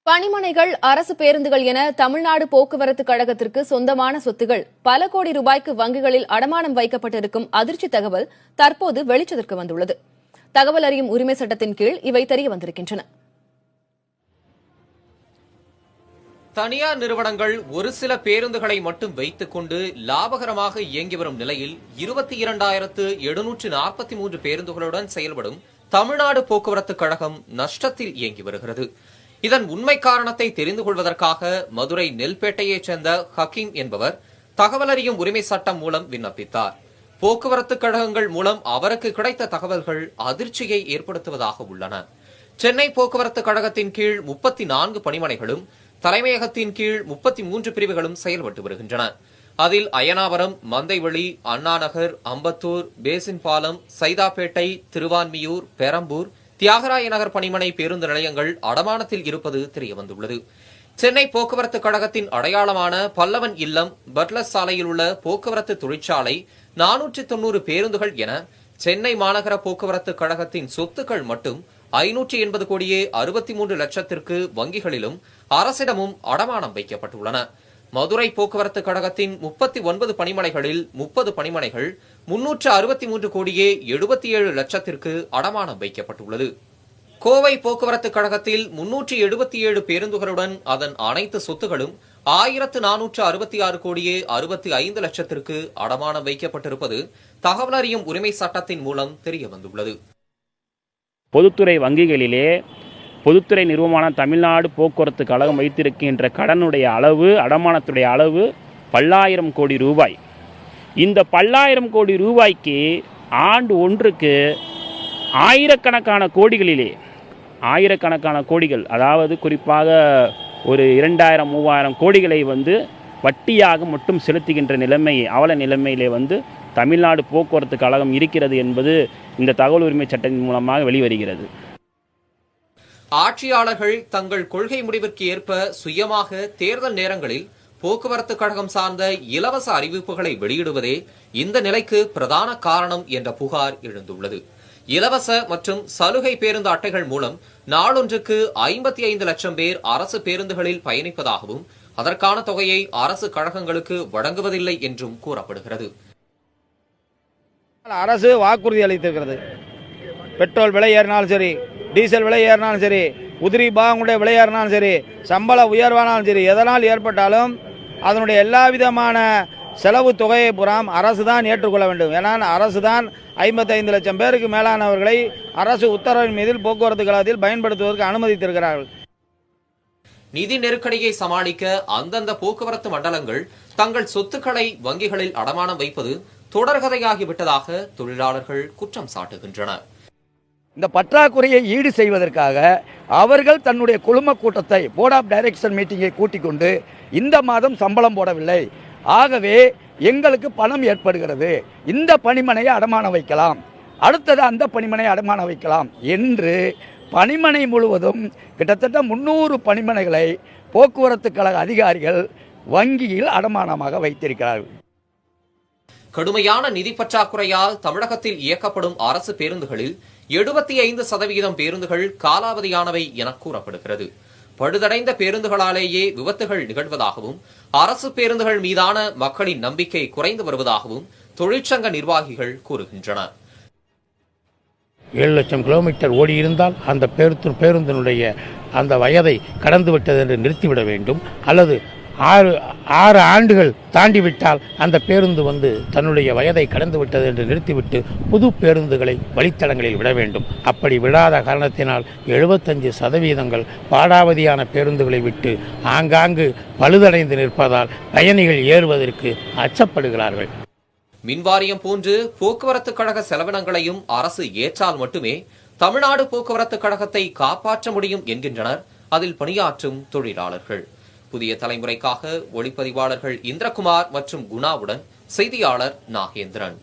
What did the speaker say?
பணிமனைகள், அரசு பேருந்துகள் என தமிழ்நாடு போக்குவரத்து கழகத்திற்கு சொந்தமான சொத்துகள் பல கோடி ரூபாய்க்கு வங்கிகளில் அடமானம் வைக்கப்பட்டிருக்கும் அதிர்ச்சி தகவல் தற்போது வெளிச்சத்திற்கு வந்துள்ளது. தகவல் அறியும் உரிமை சட்டத்தின் கீழ் இவை தெரியவந்திருக்கின்றன. தனியார் நிறுவனங்கள் ஒரு சில பேருந்துகளை மட்டும் வைத்துக் கொண்டு லாபகரமாக இயங்கி வரும் நிலையில் 22,743 பேருந்துகளுடன் செயல்படும் தமிழ்நாடு போக்குவரத்து கழகம் நஷ்டத்தில் இயங்கி வருகிறது. இதன் உண்மை காரணத்தை தெரிந்து கொள்வதற்காக மதுரை நெல்பேட்டையைச் சேர்ந்த ஹக்கீம் என்பவர் தகவல் அறியும் உரிமை சட்டம் மூலம் விண்ணப்பித்தார். போக்குவரத்து கழகங்கள் மூலம் அவருக்கு கிடைத்த தகவல்கள் அதிர்ச்சியை ஏற்படுத்துவதாக உள்ளன. சென்னை போக்குவரத்து கழகத்தின் கீழ் 34 பணிமனைகளும் தலைமையகத்தின் கீழ் 33 பிரிவுகளும் செயல்பட்டு வருகின்றன. அதில் அயனாவரம், மந்தைவெளி, அண்ணாநகர், அம்பத்தூர், பேசின் பாலம், சைதாப்பேட்டை, திருவான்மியூர், பெரம்பூர், தியாகராய நகர் பணிமனை பேருந்து நிலையங்கள் அடமானத்தில் இருப்பது தெரியவந்துள்ளது. சென்னை போக்குவரத்து கழகத்தின் அடையாளமான பல்லவன் இல்லம், பட்லஸ் சாலையில் உள்ள போக்குவரத்து தொழிற்சாலை, 490 பேருந்துகள் என சென்னை மாநகர போக்குவரத்து கழகத்தின் சொத்துக்கள் மட்டும் 580 கோடியே 63 லட்சத்திற்கு வங்கிகளிலும் அரசிடமும் அடமானம் வைக்கப்பட்டுள்ளன. மதுரை போக்குவரத்து கழகத்தின் 39 பணிமனைகளில் 30 பணிமனைகள் 363 கோடியே 77 லட்சத்திற்கு அடமானம் வைக்கப்பட்டுள்ளது. கோவை போக்குவரத்து கழகத்தில் 377 பேருந்துகளுடன் அதன் அனைத்து சொத்துகளும் 1466 கோடியே 65 லட்சத்திற்கு அடமானம் வைக்கப்பட்டிருப்பது தகவல் அறியும் உரிமை சட்டத்தின் மூலம் தெரியவந்துள்ளது. பொதுத்துறை வங்கிகளிலே பொதுத்துறை நிறுவனமான தமிழ்நாடு போக்குவரத்து கழகம் வைத்திருக்கின்ற கடனுடைய அளவு, அடமானத்துடைய அளவு பல்லாயிரம் கோடி ரூபாய். இந்த பல்லாயிரம் கோடி ரூபாய்க்கு ஆண்டு ஒன்றுக்கு ஆயிரக்கணக்கான கோடிகள், அதாவது குறிப்பாக ஒரு 2000-3000 கோடிகளை வட்டியாக மட்டும் செலுத்துகின்ற அவல நிலைமையிலே தமிழ்நாடு போக்குவரத்து கழகம் இருக்கிறது என்பது இந்த தகவல் உரிமை சட்டத்தின் மூலமாக வெளிவருகிறது. ஆட்சியாளர்கள் தங்கள் கொள்கை முடிவிற்கு ஏற்ப சுயமாக தேர்தல் நேரங்களில் போக்குவரத்து கழகம் சார்ந்த இலவச அறிவிப்புகளை வெளியிடுவதே இந்த நிலைக்கு பிரதான காரணம் என்ற புகார் எழுந்துள்ளது. இலவச மற்றும் சலுகை பேருந்து அட்டைகள் மூலம் நாளொன்றுக்கு 55 லட்சம் பேர் அரசு பேருந்துகளில் பயணிப்பதாகவும் அதற்கான தொகையை அரசு கழகங்களுக்கு வழங்குவதில்லை என்றும் கூறப்படுகிறது. அரசு வாக்குறுதி அளித்திருக்கிறது. பெட்ரோல் விலை ஏறினாலும் சரி, டீசல் விலை ஏறினாலும் சரி, உதிரி பாகங்களுடைய விலை ஏறினாலும் சரி, சம்பள உயர்வானாலும் சரி, எதனால் ஏற்பட்டாலும் அதனுடைய எல்லா விதமான செலவு தொகையை புறம் அரசு தான் ஏற்றுக்கொள்ள வேண்டும். ஏன்னா அரசு தான் 55 லட்சம் பேருக்கு மேலானவர்களை அரசு உத்தரவின் மீது போக்குவரத்து கழகத்தில் பயன்படுத்துவதற்கு அனுமதித்திருக்கிறார்கள். நிதி நெருக்கடியை சமாளிக்க அந்தந்த போக்குவரத்து மண்டலங்கள் தங்கள் சொத்துக்களை வங்கிகளில் அடமானம் வைப்பது தொடர்கதையாகிவிட்டதாக தொழிலாளர்கள் குற்றம் சாட்டுகின்றனர். இந்த பற்றாக்குறையை ஈடு செய்வதற்காக அவர்கள் தன்னுடைய குழும கூட்டத்தை போர்ட் ஆஃப் டைரக்ஷன் மீட்டிங்கை கூட்டிக் கொண்டு இந்த மாதம் சம்பளம் போடவில்லை, ஆகவே எங்களுக்கு பணம் ஏற்படுகிறது, இந்த பணிமனையை அடமானம் வைக்கலாம், அடுத்தது அந்த பணிமனை அடமானம் வைக்கலாம் என்று பணிமனை முழுவதும் கிட்டத்தட்ட 300 பணிமனைகளை போக்குவரத்து கழக அதிகாரிகள் வங்கியில் அடமானமாக வைத்திருக்கிறார்கள். கடுமையான நிதி பற்றாக்குறையால் தமிழகத்தில் இயக்கப்படும் அரசு பேருந்துகளில் 75% பேருந்துகள் காலாவதியானவை என கூறப்படுகிறது. பழுதடைந்த பேருந்துகளாலேயே விபத்துகள் நிகழ்வதாகவும் அரசு பேருந்துகள் மீதான மக்களின் நம்பிக்கை குறைந்து வருவதாகவும் தொழிற்சங்க நிர்வாகிகள் கூறுகின்றனர். 7 லட்சம் கிலோமீட்டர் ஓடி இருந்தால் அந்த பேருந்தினுடைய அந்த வயதை கடந்துவிட்டது என்று நிறுத்திவிட வேண்டும், அல்லது 6 ஆண்டுகள் தாண்டிவிட்டால் அந்த பேருந்து தன்னுடைய வயதை கடந்து விட்டது என்று நிறுத்திவிட்டு புது பேருந்துகளை வழித்தடங்களில் விட வேண்டும். அப்படி விடாத காரணத்தினால் 75% பாடாவதியான பேருந்துகளை விட்டு ஆங்காங்கு பழுதடைந்து நிற்பதால் பயணிகள் ஏறுவதற்கு அச்சப்படுகிறார்கள். மின்வாரியம் போன்று போக்குவரத்து கழக செலவினங்களையும் அரசு ஏற்றால் மட்டுமே தமிழ்நாடு போக்குவரத்து கழகத்தை காப்பாற்ற முடியும் என்கின்றனர் அதில் பணியாற்றும் தொழிலாளர்கள். புதிய தலைமுறைக்காக ஒளிப்பதிவாளர்கள் இந்திரகுமார் மற்றும் குணாவுடன் செய்தியாளர் நாகேந்திரன்.